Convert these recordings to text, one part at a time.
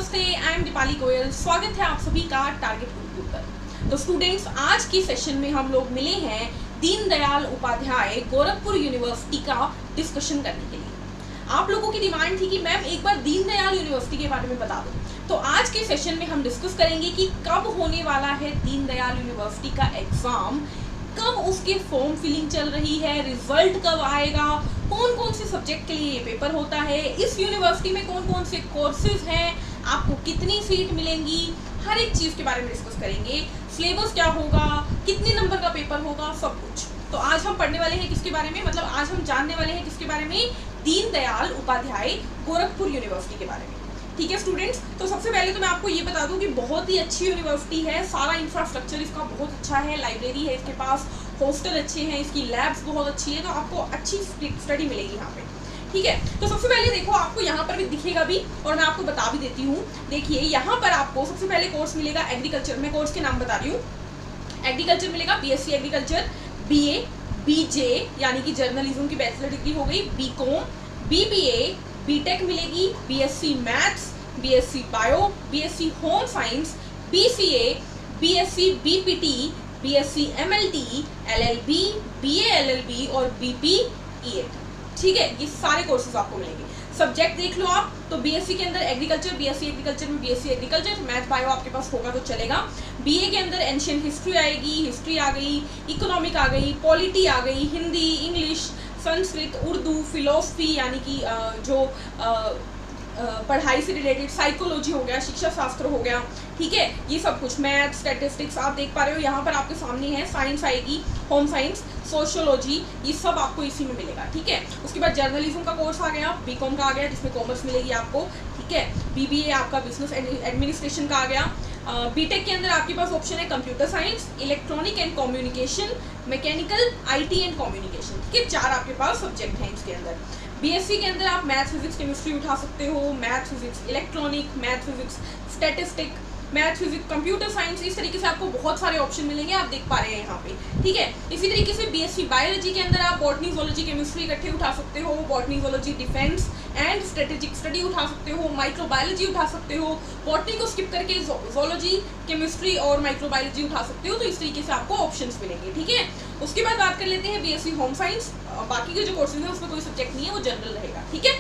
नमस्ते, I am Deepali Goyal. स्वागत है आप सभी का टारगेट गुरुकुल पर। तो स्टूडेंट्स, आज की सेशन में हम लोग मिले हैं दीनदयाल उपाध्याय गोरखपुर यूनिवर्सिटी का डिस्कशन करने के लिए। आप लोगों की डिमांड थी कि मैम एक बार दीनदयाल यूनिवर्सिटी के बारे में बता दो। तो आज के सेशन में हम डिस्कस करेंगे कि कब होने वाला है दीनदयाल यूनिवर्सिटी का एग्जाम, कब उसके फॉर्म फिलिंग चल रही है, रिजल्ट कब आएगा, कौन कौन से सब्जेक्ट के लिए ये पेपर होता है, इस यूनिवर्सिटी में कौन कौन से कोर्सेज हैं, आपको कितनी सीट मिलेंगी, हर एक चीज़ के बारे में डिस्कस करेंगे। सिलेबस क्या होगा, कितने नंबर का पेपर होगा, सब कुछ। तो आज हम पढ़ने वाले हैं किसके बारे में, मतलब आज हम जानने वाले हैं किसके बारे में, दीनदयाल उपाध्याय गोरखपुर यूनिवर्सिटी के बारे में। ठीक है स्टूडेंट्स, तो सबसे पहले तो मैं आपको ये बता दूं कि बहुत ही अच्छी यूनिवर्सिटी है, सारा इंफ्रास्ट्रक्चर इसका बहुत अच्छा है, लाइब्रेरी है इसके पास, हॉस्टल अच्छे हैं, इसकी लैब्स बहुत अच्छी है, तो आपको अच्छी स्टडी मिलेगी यहाँ पे। ठीक है, तो सबसे पहले देखो, आपको यहाँ पर भी दिखेगा भी और मैं आपको बता भी देती हूँ। देखिए यहाँ पर आपको सबसे पहले कोर्स मिलेगा एग्रीकल्चर, मैं कोर्स के नाम बता रही हूँ। एग्रीकल्चर मिलेगा, बीएससी एग्रीकल्चर, बीए, बीजे यानी कि जर्नलिज्म की बैचलर डिग्री हो गई, बीकॉम, बीबीए, बीटेक मिलेगी, BSc maths, BSc bio, BSc home science, BCA, BSc BPT, BSc MLT, LLB, BA LLB और बीपीईए। ठीक है, ये सारे कोर्सेज आपको मिलेंगे। सब्जेक्ट देख लो आप, तो बीएससी के अंदर एग्रीकल्चर, बीएससी एग्रीकल्चर में बीएससी एग्रीकल्चर, मैथ बायो आपके पास होगा तो चलेगा। बीए के अंदर एंशियंट हिस्ट्री आएगी, हिस्ट्री आ गई, इकोनॉमिक आ गई, पॉलिटी आ गई, हिंदी, इंग्लिश, संस्कृत, उर्दू, फिलोसफी यानी कि जो पढ़ाई से रिलेटेड, साइकोलॉजी हो गया, शिक्षा शास्त्र हो गया। ठीक है, ये सब कुछ, मैथ, स्टैटिस्टिक्स आप देख पा रहे हो यहाँ पर आपके सामने है, साइंस आएगी, होम साइंस, सोशियोलॉजी, ये सब आपको इसी में मिलेगा। ठीक है, उसके बाद जर्नलिज्म का कोर्स आ गया, बीकॉम का आ गया जिसमें कॉमर्स मिलेगी आपको। ठीक है, बीबीए आपका बिजनेस एडमिनिस्ट्रेशन का आ गया। बीटेक के अंदर आपके पास ऑप्शन है computer science, electronic and communication, mechanical, IT and communication. ठीक है, 4 आपके पास सब्जेक्ट हैं इसके अंदर। बीएससी के अंदर आप मैथ, फिजिक्स, केमिस्ट्री उठा सकते हो, math, physics, electronic, math, physics, statistic, math, physics, computer science, इस तरीके से आपको बहुत सारे ऑप्शन मिलेंगे, आप देख पा रहे हैं यहाँ पे। ठीक है, इसी तरीके से बीएससी बायोलॉजी के अंदर आप बॉटनी, जोलॉजी, केमिस्ट्री इकट्ठे उठा सकते हो, botany, zoology, defence and strategic study उठा सकते हो, माइक्रोबायोलॉजी उठा सकते हो, बॉटनी को स्किप करके जोलॉजी, केमिस्ट्री और माइक्रोबायोलॉजी उठा सकते हो। तो इस तरीके से आपको ऑप्शंस मिलेंगे। ठीक है, उसके बाद बात कर लेते हैं बीएससी होम साइंस। बाकी के जो कोर्सेज है उसमें कोई सब्जेक्ट नहीं है, वो जनरल रहेगा। ठीक है,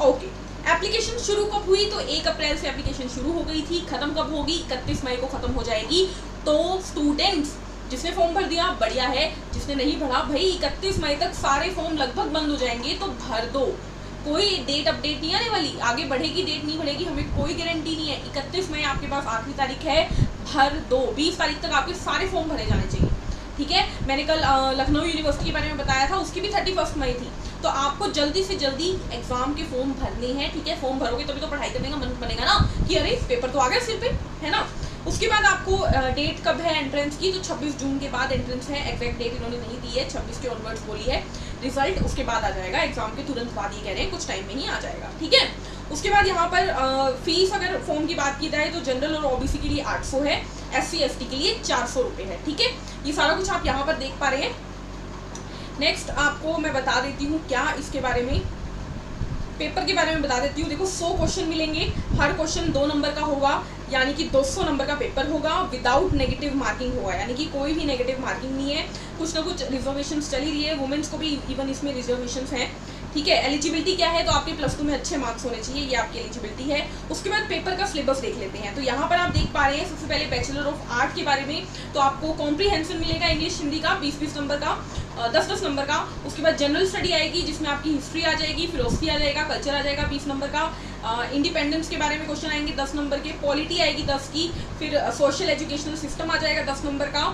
ओके। एप्लीकेशन शुरू कब हुई, तो 1 अप्रैल से एप्लीकेशन शुरू हो गई थी, खत्म कब होगी, 31 मई को खत्म हो जाएगी। तो स्टूडेंट्स, जिसने फॉर्म भर दिया बढ़िया है, जिसने नहीं भरा भाई 31 मई तक सारे फॉर्म लगभग बंद हो जाएंगे, तो भर दो। कोई डेट अपडेट नहीं आने वाली, आगे बढ़ेगी डेट नहीं बढ़ेगी हमें कोई गारंटी नहीं है। 31 मई आपके पास आखिरी तारीख है, भर दो। 20 तारीख तक आपके सारे फॉर्म भरे जाने चाहिए। ठीक है, मैंने कल लखनऊ यूनिवर्सिटी के बारे में बताया था, उसकी भी 31 मई थी। तो आपको जल्दी से जल्दी एग्जाम के फॉर्म भरने हैं। ठीक है, फॉर्म भरोगे तभी तो पढ़ाई करने का मन बनेगा ना, कि अरे पेपर तो आ गया सिर पे, है ना। उसके बाद आपको डेट कब है एंट्रेंस की, तो 26 जून के बाद एंट्रेंस है। एग्जैक्ट डेट इन्होंने नहीं दी है, 26 के ऑनवर्ड्स बोली है। रिजल्ट उसके बाद आ जाएगा, एग्जाम के तुरंत बाद, ये कह रहे हैं कुछ टाइम में ही आ जाएगा। ठीक है, उसके बाद यहाँ पर फीस अगर फॉर्म की बात की जाए तो जनरल और ओबीसी के लिए 800 है, SC ST के लिए 400 रुपये है। ठीक है, ये सारा कुछ आप यहाँ पर देख पा रहे हैं। नेक्स्ट आपको मैं बता देती हूँ क्या इसके बारे में, पेपर के बारे में बता देती हूँ। देखो 100 क्वेश्चन मिलेंगे, हर क्वेश्चन 2 नंबर का होगा, यानी कि 200 नंबर का पेपर होगा, विदाउट नेगेटिव मार्किंग होगा, यानी कि कोई भी नेगेटिव मार्किंग नहीं है। कुछ ना कुछ रिजर्वेशंस चली रही है, वुमेन्स को भी इवन इसमें रिजर्वेशंस हैं। ठीक है, एलिजिबिलिटी क्या है, तो आपके +2 में अच्छे मार्क्स होने चाहिए, ये आपकी एलिजिबिलिटी है। उसके बाद पेपर का सिलेबस देख लेते हैं। तो यहाँ पर आप देख पा रहे हैं सबसे पहले बैचलर ऑफ आर्ट के बारे में, तो आपको कॉम्प्रीहेंशन मिलेगा इंग्लिश हिंदी का 20-20 नंबर का, 10-10 नंबर का। उसके बाद जनरल स्टडी आएगी जिसमें आपकी हिस्ट्री आ जाएगी, फिलोसफी आ जाएगा, कल्चर आ जाएगा 20 नंबर का, इंडिपेंडेंस के बारे में क्वेश्चन आएंगे 10 नंबर के, पॉलिटी आएगी 10 की, फिर सोशल एजुकेशनल सिस्टम आ जाएगा 10 नंबर का,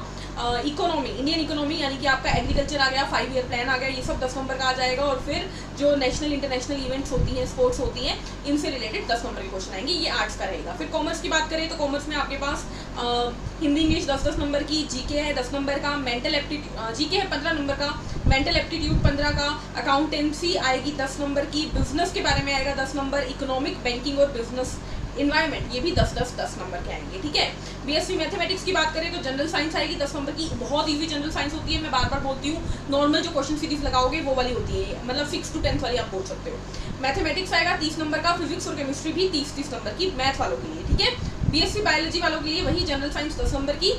इकोनॉमी, इंडियन इकोनॉमी यानी कि आपका एग्रीकल्चर आ गया, 5 ईयर प्लान आ गया, ये सब 10 नंबर का आ जाएगा। और फिर जो नेशनल इंटरनेशनल इवेंट्स होती हैं, स्पोर्ट्स होती हैं, इनसे रिलेटेड 10 नंबर के क्वेश्चन आएंगे, ये आर्ट्स का रहेगा। फिर कॉमर्स की बात करें तो कॉमर्स में आपके पास हिंदी इंग्लिश 10-10 नंबर की, जीके है 10 नंबर का, मेंटल एप्टीट्यूड जीके है 15 नंबर का, मेंटल एप्टीट्यूड 15 का, अकाउंटेंसी आएगी 10 नंबर की, बिजनेस के बारे में आएगा 10 नंबर, इकोनॉमिक, बैंकिंग और बिजनेस इन्वायरमेंट, ये भी 10 नंबर के आएंगे, ठीक है। बीएससी मैथमेटिक्स की बात करें तो जनरल साइंस आएगी 10 नंबर की, बहुत इजी जनरल साइंस होती है, मैं बार बार बोलती हूँ। नॉर्मल जो क्वेश्चन सीरीज लगाओगे वो वाली होती है, मतलब 6 to 10 वाली आप बोल सकते हो। मैथमेटिक्स आएगा 30 नंबर का, फिजिक्स और केमिस्ट्री भी 30 नंबर की मैथ वालों के लिए, ठीक है। बीएससी बायोलॉजी वालों के लिए वही जनरल साइंस 10 नंबर की,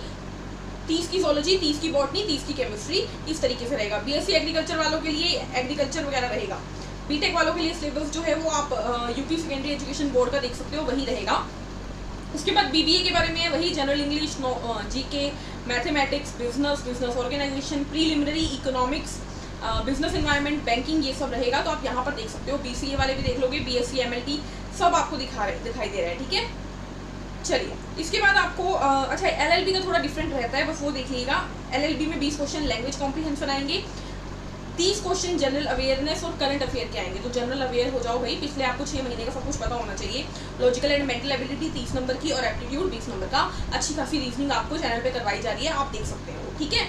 30 की जोलॉजी, 30 की बॉटनी, 30 की केमिस्ट्री, इस तरीके से रहेगा। बीएससी एग्रीकल्चर वालों के लिए एग्रीकल्चर वगैरह रहेगा। बीटेक वालों के लिए सिलेबस जो है वो आप यूपी सेकेंडरी एजुकेशन बोर्ड का देख सकते हो, वही रहेगा। उसके बाद बीबीए के बारे में वही general English, GK, mathematics, business organisation, preliminary, economics, business environment, banking, ये सब रहेगा। तो आप यहाँ पर देख सकते हो। बीसीए वाले भी देख लोगे, बीएससी एमएलटी सब आपको दिखाई दे रहा है, ठीक है। चलिए, इसके बाद आपको अच्छा एलएलबी का थोड़ा डिफरेंट रहता है, बस वो देख लीजिएगा। एलएलबी में 20 क्वेश्चन लैंग्वेज कॉम्प्रिहेंशन आएंगे, 30 क्वेश्चन जनरल अवेयरनेस और करंट अफेयर के आएंगे। तो जनरल अवेयर हो जाओ भाई, पिछले आपको 6 महीने का सब कुछ पता होना चाहिए। Logical and mental ability 30 number की और एप्टीट्यूड 20 नंबर का। अच्छी खासी रीजनिंग आपको चैनल पे करवाई जा रही है, आप देख सकते हो, ठीक है।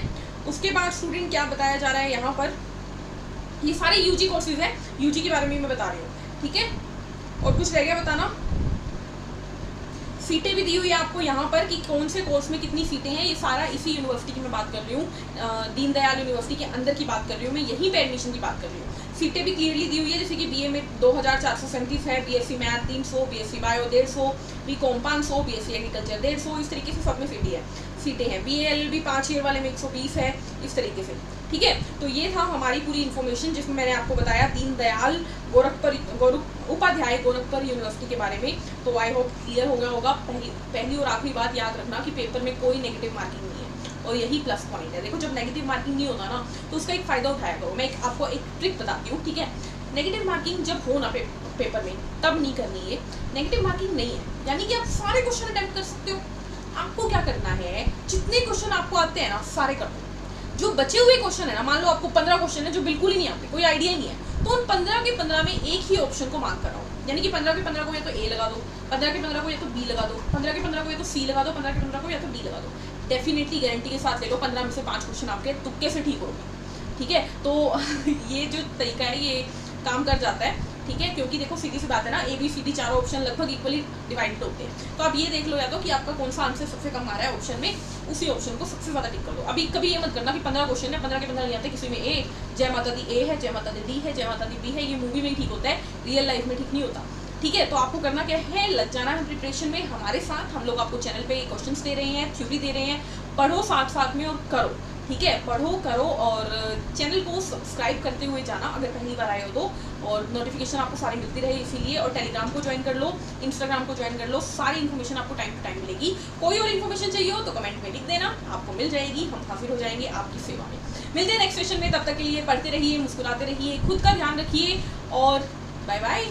उसके बाद स्टूडेंट क्या बताया जा रहा है यहाँ पर, ये सारे यूजी कोर्सेज है, यूजी के बारे में मैं बता रही हूँ, ठीक है। और कुछ रह गया बताना। सीटें भी दी हुई है आपको यहाँ पर कि कौन से कोर्स में कितनी सीटें हैं, ये सारा इसी यूनिवर्सिटी की मैं बात कर रही हूँ, दीनदयाल यूनिवर्सिटी के अंदर की बात कर रही हूँ मैं, यहीं पे एडमिशन की बात कर रही हूँ। सीटें भी क्लियरली दी हुई है, जैसे कि बीए में 2437 है, BSc math 300, BSc bio 150, BCom 500, BSc agriculture 150, इस तरीके से सब में सीटें हैं। बीएलएलबी 5 ईयर वाले में 120 है, इस तरीके से, ठीक है। तो ये था हमारी पूरी इन्फॉर्मेशन, जिसमें मैंने आपको बताया दीनदयाल उपाध्याय गोरखपुर यूनिवर्सिटी के बारे में। तो आई होप क्लियर हो गया होगा। पहली और आखिरी बात याद रखना कि पेपर में कोई नेगेटिव मार्किंग नहीं है, और यही प्लस पॉइंट है। देखो, जब नेगेटिव मार्किंग नहीं होता ना, तो उसका एक फायदा उठाया करो। मैं आपको एक ट्रिक बताती हूँ, ठीक है। नेगेटिव मार्किंग जब हो ना पेपर में, तब नहीं करनी है। नेगेटिव मार्किंग नहीं है, यानी कि आप सारे क्वेश्चन अटेम्प्ट कर सकते हो। आपको क्या करना है, जितने क्वेश्चन आपको आते हैं ना, सारे कर दो। जो बचे हुए क्वेश्चन है ना, मान लो आपको 15 क्वेश्चन है जो बिल्कुल ही नहीं आते, कोई आइडिया ही नहीं है, तो उन 15 के 15 में एक ही ऑप्शन को मार्क कराओ। यानी कि 15 के 15 को या तो ए लगा दो, 15 के 15 को या तो बी लगा दो, 15 के 15 को या तो सी लगा दो, 15 के 15 को या तो डी लगा दो। डेफिनेटली गारंटी के साथ ले लो 15 में से 5 क्वेश्चन आपके तुक्के से ठीक होंगे, ठीक है। तो ये जो तरीका है ये काम कर जाता है, ठीक है। क्योंकि देखो, सीधी सी बात है ना, ABCD चारों ऑप्शन लगभग इक्वली डिवाइडेड होते हैं। तो आप ये देख लो या तो कि आपका कौन सा आंसर सबसे कम आ रहा है ऑप्शन में, उसी ऑप्शन को सबसे ज्यादा टिक कर दो। अभी कभी ये मत करना कि 15 क्वेश्चन है, 15 के 15 नहीं आते, किसी में ए, जय माता दी ए है, जय माता दी डी है, जय माता दी बी है। ये मूवी में ही ठीक होता है, रियल लाइफ में ठीक नहीं होता, ठीक है। तो आपको करना क्या है, लग जाना है प्रिपरेशन में हमारे साथ। हम लोग आपको चैनल पे क्वेश्चंस दे रहे हैं, थ्योरी दे रहे हैं, पढ़ो साथ साथ में और करो, ठीक है। पढ़ो, करो, और चैनल को सब्सक्राइब करते हुए जाना अगर पहली बार आए हो तो, और नोटिफिकेशन आपको सारी मिलती रहे इसीलिए। और टेलीग्राम को ज्वाइन कर लो, इंस्टाग्राम को ज्वाइन कर लो, सारी इन्फॉर्मेशन आपको टाइम टू टाइम मिलेगी। कोई और इन्फॉर्मेशन चाहिए हो तो कमेंट में लिख देना, आपको मिल जाएगी। हम हाजिर हो जाएंगे आपकी सेवा में। मिलते हैं नेक्स्ट सेशन में, तब तक के लिए पढ़ते रहिए, मुस्कुराते रहिए, खुद का ध्यान रखिए, और बाय बाय।